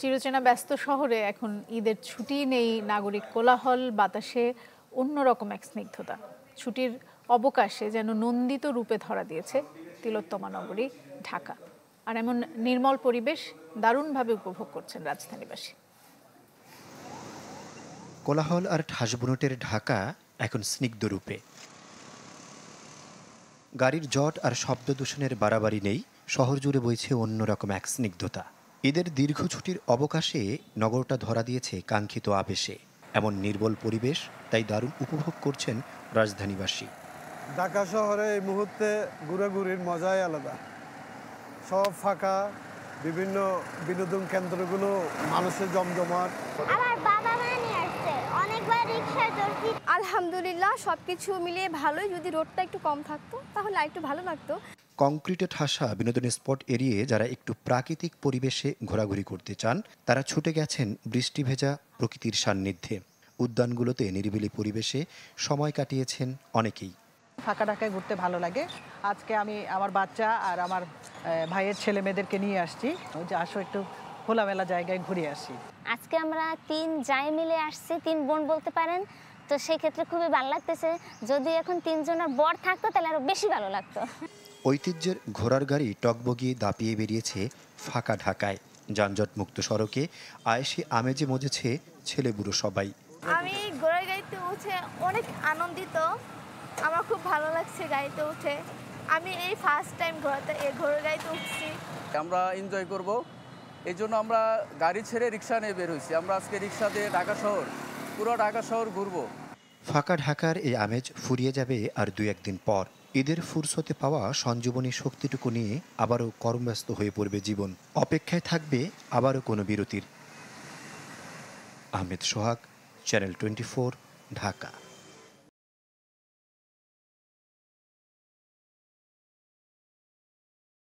চিরচেনা ব্যস্ত শহরে এখন ঈদের ছুটি নেই, নাগরিক কোলাহল, বাতাসে অন্যরকম এক স্নিগ্ধতা। ছুটির অবকাশে যেন নন্দিত রূপে ধরা দিয়েছে তিলোত্তমা নগরী ঢাকা। আর এমন নির্মল পরিবেশ দারুণভাবে উপভোগ করছেন রাজধানীবাসী। কোলাহল আর ঠাসবুনোটের ঢাকা এখন স্নিগ্ধ রূপে। গাড়ির জট আর শব্দ দূষণের বাড়াবাড়ি নেই, শহর জুড়ে বইছে অন্যরকম এক স্নিগ্ধতা। ঈদের দীর্ঘ ছুটির অবকাশে নগরটা ধরা দিয়েছে কাঙ্ক্ষিত আবেশে। এমন নির্মল পরিবেশ তাই দারুণ উপভোগ করছেন রাজধানীবাসী। ঢাকা শহরে এই মুহূর্তে ঘোরাঘুরির মজাই আলাদা। সব ফাঁকা, বিভিন্ন বিনোদন কেন্দ্রগুলো মানুষের জমজমাট। আমার বাবা মা নিয়ে আসছে, অনেকবার রিকশায় চড়ছি। আলহামদুলিল্লাহ সবকিছু মিলিয়ে ভালোই। যদি রোডটা একটু কম থাকতো তাহলে একটু ভালো লাগতো। কংক্রিটে ঠাসা বিনোদন স্পট এড়িয়ে যারা একটু প্রাকৃতিক পরিবেশে ঘোরাঘুরি করতে চান তারা ছুটে গেছেন বৃষ্টি ভেজা প্রকৃতির সান্নিধ্যে। উদ্যানগুলোতে নিরিবিলি পরিবেশে সময় কাটিয়েছেন অনেকেই। ফাঁকা ঢাকায় ঘুরতে ভালো লাগে। আজকে আমি আমার বাচ্চা আর আমার ভাইয়ের ছেলে মেয়েদেরকে নিয়ে আসছি, ওই যে আসো একটু খোলামেলা জায়গায় ঘুরে আসি। আজকে আমরা 3 জায় মিলে আসছি, 3 বোন বলতে পারেন। তো সেই ক্ষেত্রে খুবই ভালো লাগতেছে। যদি এখন 3 জনের বর থাকতো তাহলে আরো বেশি ভালো লাগতো। ঐতিহ্যের ঘোড়ার গাড়ি টগবগিয়ে দাপিয়ে বেরিয়েছে ফাঁকা ঢাকায়। যানজট মুক্ত সড়কে আয়েশি আমেজে মজেছে ছেলে বুড়ো সবাই। আমি ঘোড়ার গাড়িতে উঠে অনেক আনন্দিত। আমার খুব ভালো লাগছে গাড়িতে উঠে। আমি এই ফার্স্ট টাইম ঘোড়ার গাড়িতে উঠছি। আমরা এনজয় করব, এই জন্য আমরা গাড়ি ছেড়ে রিক্সা নিয়ে বের হয়েছি। আমরা আজকে রিক্সা দিয়ে ঢাকা শহর, পুরো ঢাকা শহর ঘুরবো। ফাঁকা ঢাকার এই আমেজ ফুরিয়ে যাবে আর 2-1 দিন পর। ঈদের ফুরসতে পাওয়া সঞ্জীবনী শক্তিটুকু নিয়ে আবারও কর্মব্যস্ত হয়ে পড়বে জীবন। অপেক্ষায় থাকবে আবারও কোনো বিরতির। আহমেদ সোহাগ, চ্যানেল 24, ঢাকা।